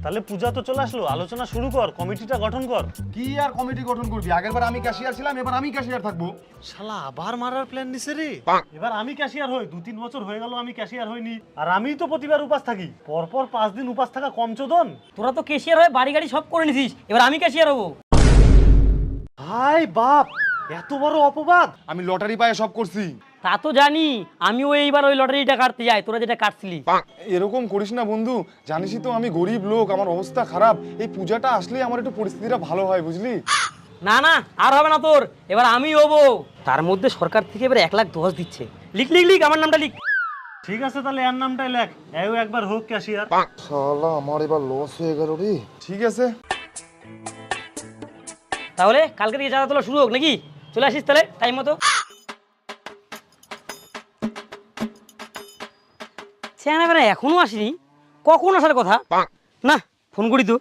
তাহলে পূজা তো চলে আসলো, আলোচনা শুরু কর, কমিটিটা গঠন কর। কি আর কমিটি গঠন করবি? আগেরবার আমি ক্যাশিয়ার ছিলাম, এবার আমি ক্যাশিয়ার থাকবো। শালা আবার মারার প্ল্যান নিছে রে। এবার আমি ক্যাশিয়ার হই, 2-3 বছর হয়ে গেল আমি ক্যাশিয়ার হইনি, আর আমিই তো প্রতিবার উপাস থাকি। পরপর 5 দিন উপাস থাকা কম চোদন? তোরা তো ক্যাশিয়ার হয়ে বাড়ি গাড়ি সব করে নিছিস, এবার আমি ক্যাশিয়ার হবো। হাই বাপ, এত বড় অপবাদ! আমি লটারি পায়ে সব করছি। তা তো জানি, আমিও এইবার ওই লটারিটা কাটতে যাই, তোরা যেটা কাটছিলি। এরকম করিস না বন্ধু, জানিসই তো আমি গরিব লোক, আমার অবস্থা খারাপ। এই পূজাটা আসলেই আমার একটু পরিস্থিতিটা ভালো হয়, বুঝলি? না না, আর হবে না তোর, এবার আমি হবো। তার মধ্যে সরকার থেকে এবার 1,10,000 দিচ্ছে। লিখ লিখ লিখ, আমার নামটা লিখ। ঠিক আছে, তাহলে এর নামটাই লেখ, এও একবার হোক ক্যাশিয়ার। শালা আমার এবার লস হয়ে গেল রে। ঠিক আছে, তাহলে কালকে থেকে চাঁদা তোলা শুরু হোক নাকি? চলে আসিস তাহলে টাইম মতো। চেনা বেড়া এখনো আসেনি, কখন আসার কথা? না, ফোন করি তো।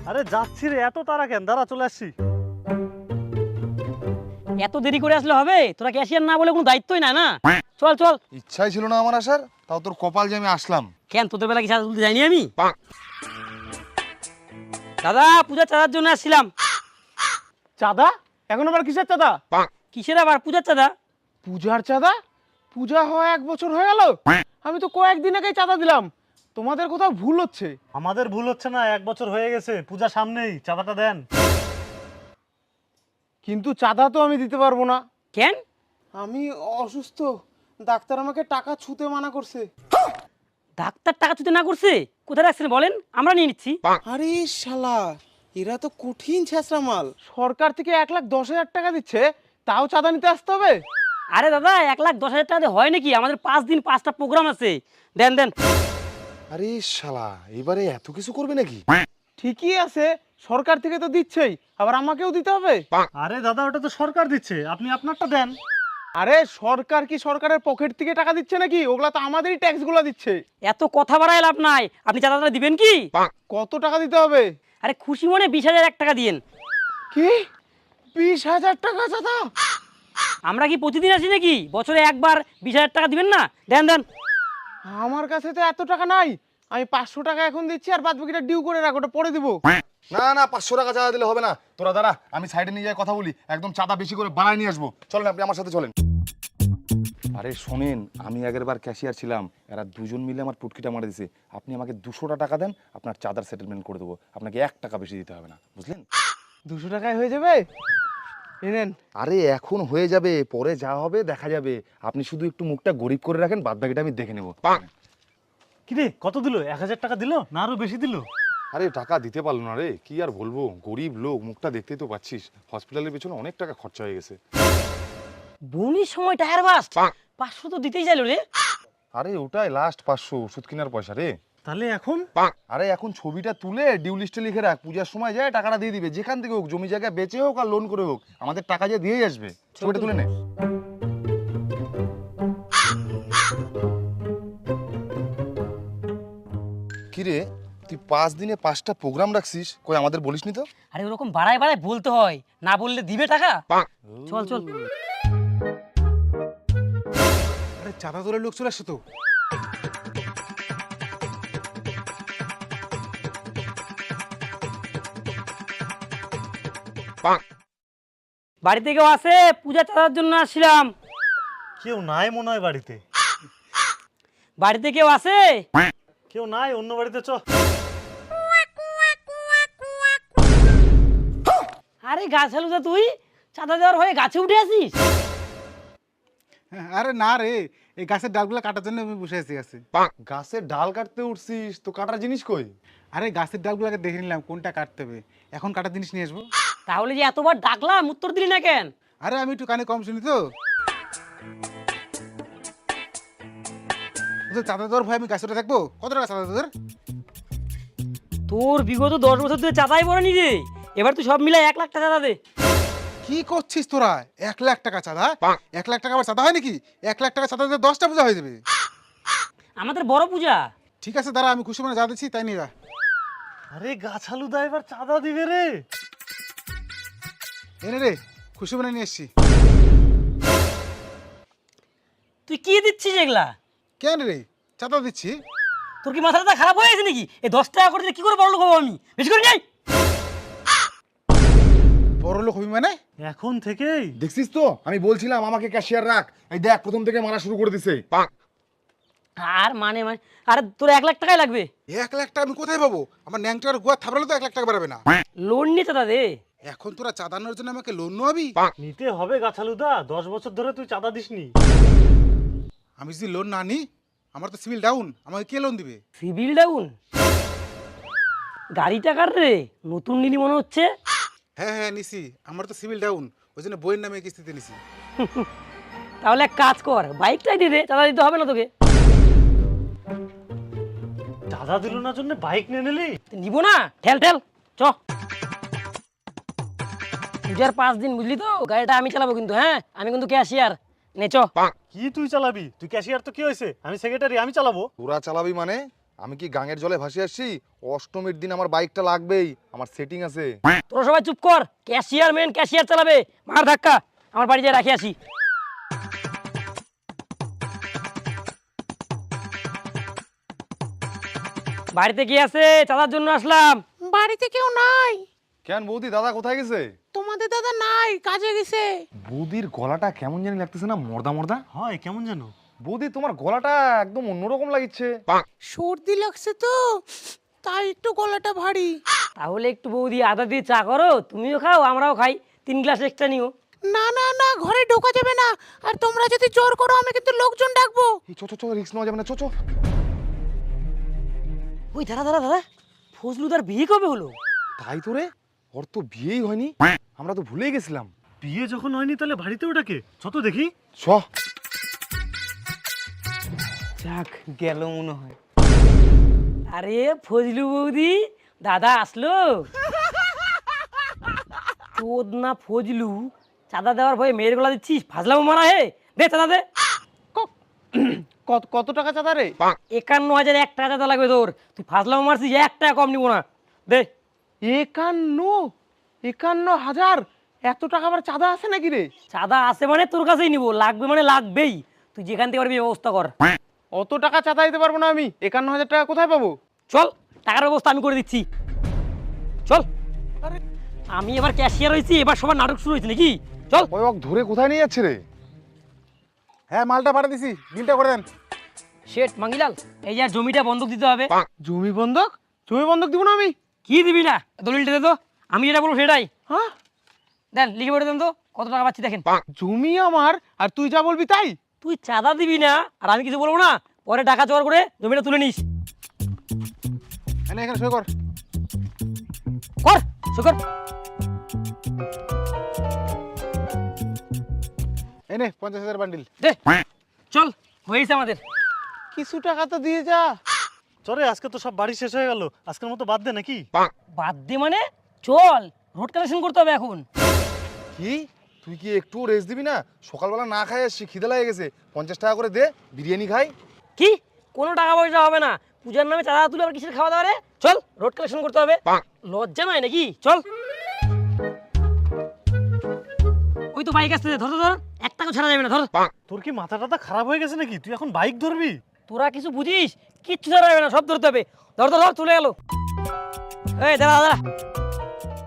আরে যাচ্ছি রে, এত তারা কেন? দাঁড়া, চলে আসছি। এত দেরি করে আসলে হবে? তোরা ক্যাশিয়ার না বলে কোনো দায়িত্বই না, না? চল চল। ইচ্ছাই ছিল না আমার আসার, তাও তোর কপাল যে আমি আসলাম। কেন, তোদের বেলা কি চাঁদা তুলতে যাইনি আমি? দাদা, পূজার চাঁদার জন্য আসছিলাম। চাঁদা? এখন আবার কিসের চাঁদা? কিসের আবার পূজার চাঁদা? পূজার চাঁদা? পূজা হওয়া 1 বছর হয়ে গেল, আমি তো কয়েকদিন আগেই চাঁদা দিলাম। তোমাদের কোথাও ভুল হচ্ছে। আমাদের ভুল হচ্ছে না, 1 বছর হয়ে গেছে, পূজা সামনেই, চাঁদাটা দেন। কিন্তু চাঁদা তো আমি দিতে পারবো না। কেন? আমি অসুস্থ, ডাক্তার আমাকে টাকা ছুঁতে মানা করছে। ডাক্তার টাকা ছুতে না করছে? কোথায় রাখছেন বলেন, আমরা নিয়ে নিচ্ছি। আরে শালা, এরা তো কঠিন ছেঁচড়া মাল। সরকার থেকে 1,10,000 টাকা দিচ্ছে, তাও চাঁদা নিতে আসতে হবে? আরে দাদা, 1,10,000 টাকা দিয়ে হয় নাকি? আমাদের 5 দিন 5টা প্রোগ্রাম আছে। দেন দেন। আরে শালা, এবারে এত কিছু করবে নাকি? ঠিকই আছে, সরকার থেকে তো দিচ্ছেই, আবার আমাকেও দিতে হবে? আরে দাদা, ওটা তো সরকার দিচ্ছে, আপনি আপনারটা দেন। আরে সরকার কি সরকারের পকেট থেকে টাকা দিচ্ছে নাকি? ওগুলা তো আমাদেরই ট্যাক্স গুলা দিচ্ছে। এত কথা বাড়ায় লাভ নাই, আপনি চাঁদাটা দিবেন কি? কত টাকা দিতে হবে? আরে খুশি মনে 20,001 টাকা দিয়েন। কি 20,000 টাকা চাঁদা? আমরা কি প্রতিদিন আসি নাকি? বছরে একবার 20,000 টাকা দিবেন না? দেন দেন। আমার কাছে তো এত টাকা নাই, আমি 500 টাকা এখন দিচ্ছি, আর বাদ বাকিটা ডিউ করে রাখ, ওটা পরে দিব। না না, 500 টাকা চাঁদা দিলে হবে না। তোরা দাঁড়া, আমি সাইডে নিয়ে যাই, কথা বলি, একদম চাঁদা বেশি করে বাড়ায় নিয়ে আসবো। চলেন, আপনি আমার সাথে চলেন। আরে শোনেন, আমি আগেরবার ক্যাশিয়ার ছিলাম, এরা দুজন মিলে আমার পুটকিটা মারা দিছে। আপনি আমাকে 200 টাকা দেন, আপনার চাঁদার সেটেলমেন্ট করে দেবো। আপনাকে 1 টাকা বেশি দিতে হবে না, বুঝলেন? 200 টাকায় হয়ে যাবে? এনেন। আরে এখন হয়ে যাবে, পরে যা হবে দেখা যাবে। আপনি শুধু একটু মুখটা গরিব করে রাখেন, বাদ বাকিটা আমি দেখে নেবো। কিরে, কত দিল? 1,000 টাকা দিল না আরো বেশি দিল? আরে টাকা দিতে পারলো না রে, কি আর বলবো, গরিব লোক, মুখটা দেখতেই তো পাচ্ছিস। হসপিটালের পেছনে অনেক টাকা খরচা হয়ে গেছে। বনির সময় টায়ার বাস্ট, 500 তো দিতেই চাইলো রে। আরে ওটাই লাস্ট 500 ওষুধ কেনার পয়সা রে। তাহলে এখন? আরে এখন ছবিটা তুলে ডিউ লিস্টে লিখে রাখ, পূজার সময় যায় টাকাটা দিয়ে দিবে, যেখান থেকে হোক, জমি জায়গা বেচে হোক আর লোন করে হোক, আমাদের টাকা যে দিয়েই আসবে। ছবিটা তুলে নে। কিরে, তুই 5 দিনে 5টা প্রোগ্রাম রাখছিস, কই আমাদের বলিসনি তো? আরে ওরকম বাড়ায় বাড়ায় বলতে হয়, না বললে দিবে টাকা? চল চল। আরে চাঁদা তোলার লোক চলে আসছে তো। বাড়িতে কেউ আছে? পূজা চাঁদার জন্য আসছিলাম। কেউ নাই মনে হয় বাড়িতে। বাড়িতে কেউ আছে? কেউ নাই, অন্য বাড়িতে চ। আরে গাছ হালুদা, তুই চাঁদা দেওয়ার হয়ে গাছে উঠে আসিস? আরে না রে, এই গাছের ডালগুলো কাটার জন্য আমি বসে আছি গাছে। গাছের ডাল কাটতে উঠছিস তো, কাটার জিনিস কই? আরে গাছের ডালগুলোকে দেখে নিলাম কোনটা কাটতে হবে, এখন কাটার জিনিস নিয়ে আসবো। তাহলে যে এতবার ডাকলাম উত্তর দিলি না কেন? আরে আমি একটু কানে কম শুনি তো। তোদের চাঁদা দেওয়ার ভয় আমি গাছটা থাকবো? কত টাকা চাঁদা তোদের? তোর বিগত 10 বছর ধরে চাঁদাই পড়েনি রে, এবার তুই সব মিলাই 1,00,000 টাকা চাঁদা দে। কি করছিস তোরা? 1,00,000 টাকা চাঁদা? 1,00,000 টাকা আবার চাঁদা হয় নাকি? 1,00,000 টাকা চাঁদা দিলে 10টা পূজা হয়ে যাবে। আমাদের বড় পূজা। ঠিক আছে দাঁড়া, আমি খুশি মনে যা দিচ্ছি তাই নিয়ে যা। আরে গাছালুদা এবার চাঁদা দিবে রে। এনে রে, খুশি মনে নিয়ে এসছি। তুই কি দিচ্ছিস এগুলা? কেন রে? চাঁদা দিচ্ছি। তোর কি মাথাটা খারাপ হয়ে গেছে নাকি? এই 10 টাকা করে দিলে কি করে বড় লোক হবো আমি? বেশি করে যাই। বড় লোক হবি মানে? এখন থেকেই দেখছিস তো আমি বলছিলাম আমাকে ক্যাশিয়ার রাখ, এই দেখ প্রথম থেকে মারা শুরু করে দিছে। আর মানে আরে তোর 1 লাখ টাকাই লাগবে। 1 লাখ টাকা আমি কোথায় পাবো? আমার ন্যাংটার গোয়া থাপড়ালে তো 1 লাখ টাকা বেরোবে না। লোন নিয়ে চাঁদা দে। এখন তোরা চাঁদানোর জন্য আমাকে লোন নেওয়াবি? নিতে হবে গাছালুদা, 10 বছর ধরে তুই চাঁদা দিসনি। আমি যদি লোন না নিই, আমার তো সিভিল ডাউন, আমাকে কে লোন দিবে? Civil down? গাড়ি টাকার রে নতুন নিলি মনে হচ্ছে। হ্যাঁ হ্যাঁ নিছি, আমার তো সিভিল ডাউন, ওই জন্য বইয়ের নামে কিস্তিতে নিছি। তাহলে এক কাজ কর, বাইকটাই দিয়ে দে, চাঁদা দিতে হবে না তোকে। চাঁদা দিল না জন্য বাইক নিয়ে নিলি? নিব না, ঠেল ঠেল চ। পূজার 5 দিন বুঝলি তো, গাড়িটা আমি চালাবো কিন্তু। হ্যাঁ, আমি কিন্তু ক্যাশিয়ার। নে চ। কি তুই চালাবি? তুই ক্যাশিয়ার তো কি হয়েছে? আমি সেক্রেটারি, আমি চালাবো। তোরা চালাবি মানে? আমি কি গাঙের জলে ভাসি আসছি? অষ্টমীর দিন আমার বাইকটা লাগবেই, আমার সেটিং আছে। তোরা সবাই চুপ কর। ক্যাশিয়ার মেন ক্যাশিয়ার চালাবে। মার ধাক্কা, আমার বাড়ি যায় রাখি আসি। বাড়িতে কি আছে? চাঁদার জন্য আসলাম। বাড়িতে কেউ নাই। কেন বৌদি, দাদা কোথায় গেছে? তোমাদের দাদা নাই, কাজে গেছে। বৌদির গলাটা কেমন জানি লাগতেছে না, মর্দা মর্দা। হয় কেমন যেন। বৌদি তোমার গলাটা একদম অন্যরকম লাগছে। সর্দি লাগছে তো, তাই একটু গলাটা ভারী। তাহলে একটু বৌদি আদা দিয়ে চা করো, তুমিও খাও আমরাও খাই, 3 গ্লাস এক্সট্রা নিও। না না না, ঘরে ঢোকা যাবে না। আর তোমরা যদি জোর করো আমি কিন্তু লোকজন ডাকবো। এই চো চো চো, রিস্ক নেওয়া যাবে না, চো চো। ওই দাঁড়া দাঁড়া দাঁড়া, ফজলুদার বিয়ে কবে হলো? তাই তো রে, ওর তো বিয়েই হয়নি, আমরা তো ভুলেই গেছিলাম। বিয়ে যখন হয়নি তাহলে বাড়িতে ওটাকে চ তো দেখি। চ। যাক গেল মনে হয়। আরে ফজলু বৌদি, দাদা আসলো। চোদ না ফজলু, চাঁদা দেওয়ার ভয়ে মেয়ের গলা দিচ্ছিস? ফাজলামো মারা হে, দে চাঁদা দে। কত টাকা চাঁদা রে? 51,001 টাকা চাঁদা লাগবে তোর। তুই ফাজলামো মারছিস, 1 টাকা কম নিবো না, দে। 51,000? এত টাকা আবার চাঁদা আছে নাকি রে? চাঁদা আছে মানে তোর কাছেই নিবো, লাগবে মানে লাগবেই। তুই যেখান থেকে পারবি ব্যবস্থা কর। অত টাকা চাঁদা দিতে পারবো না আমি। 51,000 টাকা কোথায় পাবো? চল, টাকার ব্যবস্থা আমি করে দিচ্ছি, চল। আমি এবার ক্যাশিয়ার হয়েছি, এবার সবার নাটক শুরু হয়েছে নাকি? চল। ওই ওকে ধরে কোথায় নিয়ে যাচ্ছে রে? হ্যাঁ মালটা পাঠিয়ে দিছি, বিলটা করে দেন। শেঠ মাঙ্গিলাল, এই যে জমিটা বন্ধক দিতে হবে। জমি বন্ধক? জমি বন্ধক দিব না আমি। কি দিবি না? দলিলটা দে তো, আমি যেটা বলবো সেটাই। হ্যাঁ, দেন লিখে পড়ে দেন তো, কত টাকা পাচ্ছি দেখেন। জমি আমার আর তুই যা বলবি তাই? তুই চাঁদা দিবি না আর আমি কিছু বলবো না, পরে টাকা জোগাড় করে জমিটা তুলে নিস। এনে এখানে সই কর। কর শুকর। এনে 50,000 বান্ডিল। দে, চল, হয়েছে আমাদের। কিছু টাকা তো দিয়ে যা। চরে, আজকে তো সব বাড়ি শেষ হয়ে গেল, আজকের মতো বাদ দে নাকি? বাদ দে মানে? চল, রোড কালেকশন করতে হবে এখন। কি তুই কি একটু রেস্ট দিবি না? সকালবেলা না খাই আসছি, খিদে লাগে গেছে, 50 টাকা করে দে, বিরিয়ানি খাই। কি? কোনো টাকা পয়সা হবে না, পূজার নামে চাঁদা তুলে আবার কিসের খাওয়া দাওয়া রে? চল, রোড কালেকশন করতে হবে। লজ্জা নয় নাকি? চল। ওই তো বাইক আসছে, ধর ধর ধর, 1 টাকা ছাড়া যাবে না, ধর। তোর কি মাথা টাথা খারাপ হয়ে গেছে নাকি? তুই এখন বাইক ধরবি? তোরা কিছু বুঝিস? কিচ্ছু ছাড়া যাবে না, সব ধরতে হবে। ধর ধর ধর, চলে গেল। এই দাঁড়া দাঁড়া,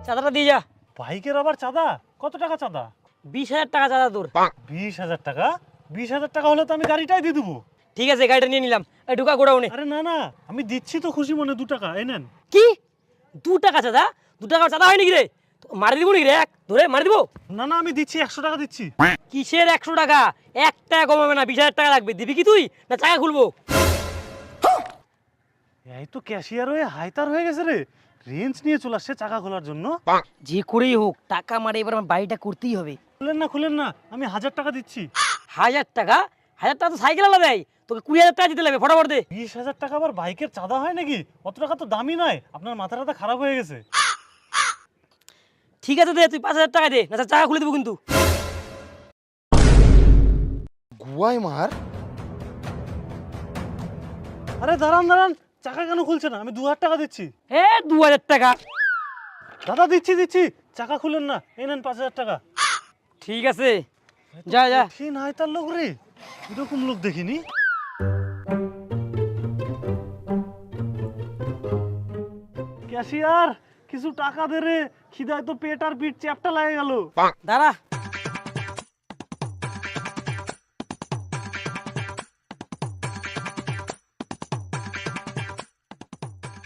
চাঁদাটা দিয়ে যা। বাইকের আবার চাঁদা? কত টাকা চাঁদা? 20,000 টাকা চাঁদা তোর। 20,000 টাকা? 20,000 টাকা হলে তো আমি গাড়িটাই দিয়ে দেবো। ঠিক আছে, গাড়িটা নিয়ে নিলাম। এই ঢুকা গোডাউনে। আরে না না, আমি দিচ্ছি তো খুশি মনে 2 টাকা, এই নেন। কি 2 টাকা চাঁদা? 2 টাকা চাঁদা হয় নাকি রে? মারি দিব নাকি রে? এক ধরে মারি দিব? না না, আমি দিচ্ছি, 100 টাকা দিচ্ছি। কিসের 100 টাকা? 1 টাকা কমাবে না, 20,000 টাকা লাগবে। দিবি কি তুই, না চাকা খুলবো? এই তো ক্যাশিয়ার হয়ে হাইতার হয়ে গেছে রে, রেঞ্জ নিয়ে চলে আসছে চাকা খোলার জন্য। যে করেই হোক টাকা মারে, এবার আমার বাড়িটা করতেই হবে। খুলেন না, আমি 1000 টাকা দিচ্ছি। 1000 টাকা? 1000 টাকা তো সাইকেল আলা দেয়, তোকে 20,000 টাকা দিতে লাগবে, ফটাফট দে। 20,000 টাকা আবার বাইকের চাঁদা হয় নাকি? অত টাকা তো দামই নয়, আপনার মাথা টাথা খারাপ হয়ে গেছে। ঠিক আছে দে, তুই 5,000 টাকা দে, না চাকা খুলে দেবো কিন্তু। গুয়াই মার। আরে দাঁড়ান দাঁড়ান, চাকা কেন খুলছে না? আমি 2000 টাকা দিচ্ছি। 2000 টাকা? দাদা দিচ্ছি, চাকা খুলেন না, এই নেন 5000 টাকা। ঠিক আছে, যা যা। কঠিন হাইতার লোক রে, এরকম লোক দেখিনি। ক্যাশিয়ার কিছু টাকা দে রে, খিদায় তো পেট আর পিঠ চ্যাপটা লাগে গেল। দাঁড়া।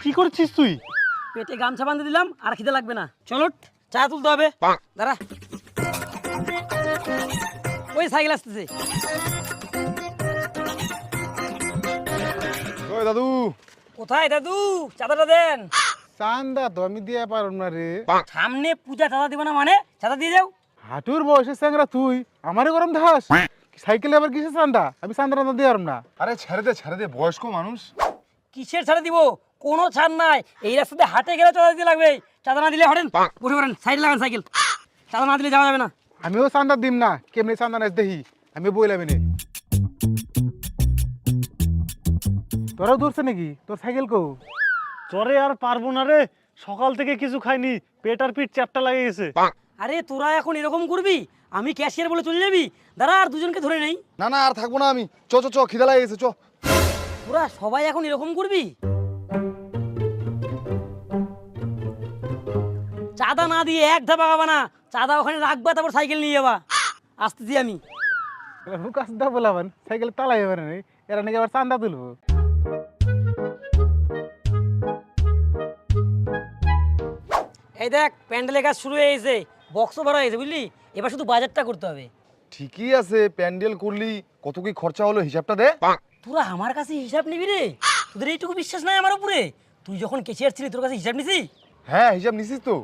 কি করছিস তুই? পেটে গামছা বাঁধে দিলাম, আর খিদে লাগবে না। চলো চা তুলতে হবে। দাঁড়া, ওই সাইকেল আসতেছে। ওই দাদু, কোথায় দাদু? চাঁদাটা দেন। চান্দা তো আমি দিয়ে পারব না রে। সামনে পূজা, চাঁদা দিব না মানে? চাঁদা দিয়ে যাও। হাঁটুর বয়সের স্যাংরা তুই আমারে গরম ধাস। সাইকেলে আবার কিসের চান্দা? আমি চান্দা টান্দা দিয়ে পারব না। আরে ছেড়ে দে বয়স্ক মানুষ। কিসের ছাড়া দিব? কোনো ছাড় নাই। এই রাস্তাতে হাটে গেলে চাঁদা দিতে লাগবে। চাঁদা না দিলে হরেন বসে পড়েন, সাইড লাগান সাইকেল। চাঁদা না দিলে যাওয়া যাবে না। আমিও চান্দা দিম না, কেমনি চান্দা নেস দেখি। আমি বইলাম নে। তোরাও দৌড়ছে নাকি? তোর সাইকেল কো? চরে আর পারবো না রে, সকাল থেকে কিছু খাইনি, পেট আর পিঠ চ্যাপটা লাগে গেছে। আরে তোরা এখন এরকম করবি? আমি ক্যাশিয়ার বলে চলে যাবি? দাঁড়া, আর দুজনকে ধরে নেই। না আর থাকবো না আমি। চ খিদা লাগে গেছে, চ। তোরা সবাই এখন এরকম করবি? চাঁদা না দিয়ে এক ধাপ আগাবা না। চাঁদা ওখানে রাখবা, তারপর সাইকেল নিয়ে যাবা। আসতেছি আমি। মুখাস দা বলাবান সাইকেল তালাই এবার নেই, এরা নাকি আবার চান্দা তুলবো। এই দেখ, প্যান্ডেলের কাজ শুরু হয়ে গেছে, বক্সও ভরা হয়েছে, বুঝলি? এবার শুধু বাজারটা করতে হবে। ঠিকই আছে, প্যান্ডেল করলি কত কি খরচা হলো হিসাবটা দে। তোরা আমার কাছে হিসাব নিবি রে? তোদের এইটুকু বিশ্বাস নাই আমার উপরে? তুই যখন ক্যাশিয়ার ছিলি তোর কাছে হিসাব নিছি? হ্যাঁ, হিসাব নিছিস তো।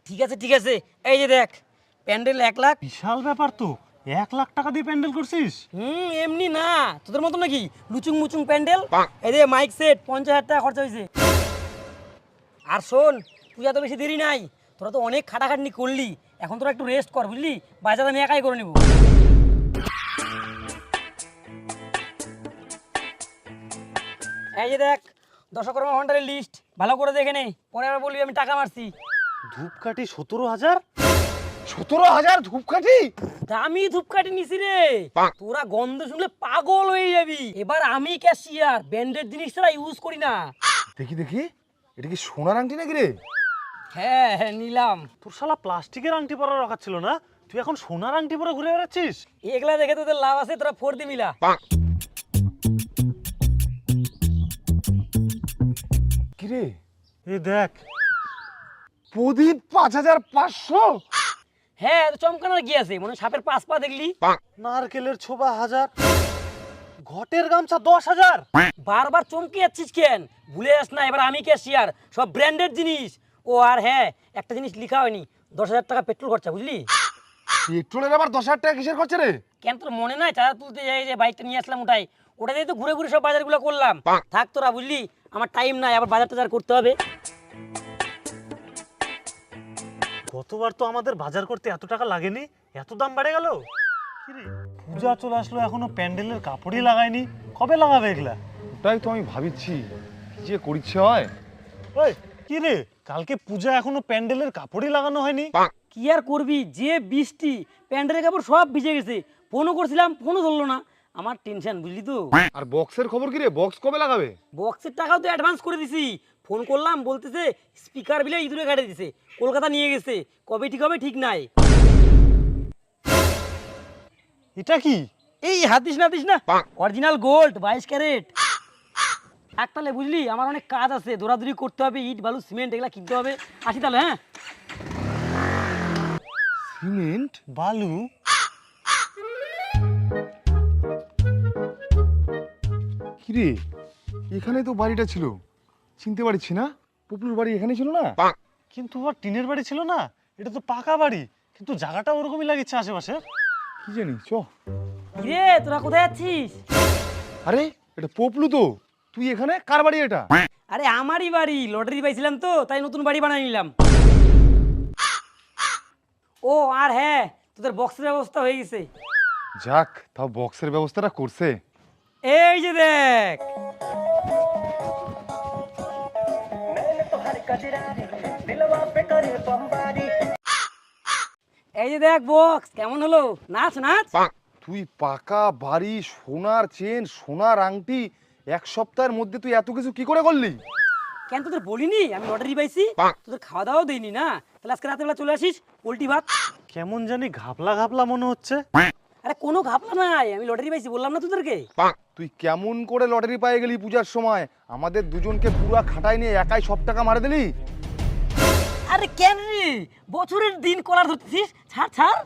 ঠিক আছে, এই যে দেখ, প্যান্ডেল 1 লাখ। বিশাল ব্যাপার তো, 1 লাখ টাকা দিয়ে প্যান্ডেল করছিস? এমনি না, তোদের মতো নাকি লুচুং মুচুং প্যান্ডেল। এই যে মাইক সেট 50,000 টাকা খরচা হয়েছে। আর শোন, তুই এত বেশি দেরি নাই, তোরা তো অনেক খাটাখাটনি করলি, এখন তোরা একটু রেস্ট কর, বুঝলি? বাজার আমি একাই করে নেব। এই যে দেখ, দশকর্মা ভান্ডারের লিস্ট, ভালো করে দেখে নে, পরে আবার বলবি আমি টাকা মারছি। ধূপকাঠি 17,000? 17,000 ধূপকাঠি? দামি ধূপকাঠি নিছি রে, তোরা গন্ধ শুনলে পাগল হয়ে যাবি। এবার আমি ক্যাশিয়ার, ব্র্যান্ডেড জিনিস ছাড়া ইউজ করি না। দেখি এটা কি সোনার আংটি নাকি রে? হ্যাঁ নিলাম। তোর শালা প্লাস্টিকের আংটি পরা রাখা ছিল না, তুই এখন সোনার আংটি পরে ঘুরে বেড়াচ্ছিস? এগুলা দেখে তোদের লাভ আছে, তোরা 4 দি মিলা। কি রে? এই দেখ, প্রদীপ 5,500? হ্যাঁ, তো চমকানোর কি আছে? মনে হয় সাপের 5 পা দেখলি। নারকেলের ছোবা 1000, ঘটের গামছা 10,000। বারবার চমকে যাচ্ছিস কেন? ভুলে যাস না, এবার আমি ক্যাশিয়ার, সব ব্র্যান্ডেড জিনিস। ও আর হ্যাঁ, একটা জিনিস লেখা হয়নি, 10,000 টাকা পেট্রোল খরচা, বুঝলি? পেট্রোলের আবার 10,000 টাকা কিসের খরচা রে? কেন তোর মনে নাই? চাঁদা তুলতে যাই যে বাইকটা নিয়ে আসলাম, ওটা দিয়ে তো ঘুরে সব বাজারগুলো করলাম। থাক তোরা, বুঝলি? আমার টাইম নাই, আবার বাজার টাজার করতে হবে। গতবার তো আমাদের বাজার করতে এত টাকা লাগেনি, এত দাম বেড়ে গেল। কি রে, পূজা চলে আসলো, এখনো প্যান্ডেলের কাপড়ই লাগায়নি, কবে লাগাবে এগুলা? ওটাই তো আমি ভাবিছি, কি যে করিচ্ছে হয়। ওই কি রে, কালকে পূজা, এখনো প্যান্ডেলের কাপড়ই লাগানো হয়নি? কি আর করবি, যে বৃষ্টি, প্যান্ডেলের কাপড় সব ভিজে গেছে। ফোনও করছিলাম, ফোনও ধরলো না। আমার টেনশন, বুঝলি তো? আর বক্সের খবর কি রে? বক্স কবে লাগাবে? বক্সের টাকাও তো অ্যাডভান্স করে দিছি। ফোন করলাম, বলতেছে স্পিকার বিলে ইঁদুরে কাটে দিছে, কলকাতা নিয়ে গেছে, কবে ঠিক হবে ঠিক নাই। এটা কি? এই হাতিস না অরিজিনাল গোল্ড 22 ক্যারেট। একতালে, বুঝলি? আমার অনেক কাজ আছে, দৌড়াদৌড়ি করতে হবে, ইট বালু সিমেন্ট এগুলা কিনতে হবে। আসি তাহলে, হ্যাঁ? সিমেন্ট, বালু? কি রে, এখানে তো বাড়িটা ছিল, চিনতে পারছি না। পুপলুর বাড়ি এখানে ছিল না? কিন্তু ওর টিনের বাড়ি ছিল না, এটা তো পাকা বাড়ি, কিন্তু জায়গাটা ওরকমই লাগিচ্ছে আশেপাশে। কি জানি, চ। কিরে, তোরা কোথায় যাচ্ছিস? আরে এটা পপলু তো, তুই এখানে? কার বাড়ি এটা? আরে আমারই বাড়ি, লটারি পাইছিলাম তো, তাই নতুন বাড়ি বানাই নিলাম। ও আর হ্যাঁ, তোদের বক্সের ব্যবস্থা হয়ে গেছে। যাক, তাও বক্সের ব্যবস্থাটা করছে। এই যে দেখ, এই যে দেখ বক্স, কেমন হলো? নাচ। তুই পাকা বাড়ি, সোনার চেন, সোনার আংটি, 1 সপ্তাহের মধ্যে তুই এত কিছু কি করে করলি? কেন তোদের বলিনি আমি লটারি পাইছি? তোদের খাওয়া দাওয়াও দেইনি না, তাহলে আজকে রাতের বেলা চলে আসিস পোল্ট্রি ভাত। কেমন জানি ঘাপলা ঘাপলা মনে হচ্ছে। আরে কোনো ঘাপলা নাই, আমি লটারি পাইছি বললাম না তোদেরকে। তুই কেমন করে লটারি পেয়ে গেলি পূজার সময়? আমাদের দুজনকে পুরা খাটাই নিয়ে একাই সব টাকা মারে দিলি। আরে কেন রে, বছরের দিন কলার ধরতেছিস? ছাড় ছাড়,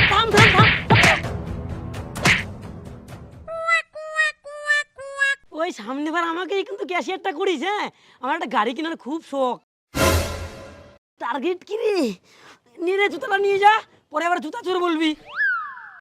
থাম থাম থাম। ওই সামনেবার আমাকেই কিন্তু ক্যাশিয়ারটা করিস। হ্যাঁ, আমার একটা গাড়ি কেনার খুব শখ। টার্গেট কি রে? নিয়ে রে জুতাটা নিয়ে যা, পরে আবার জুতা চোর বলবি।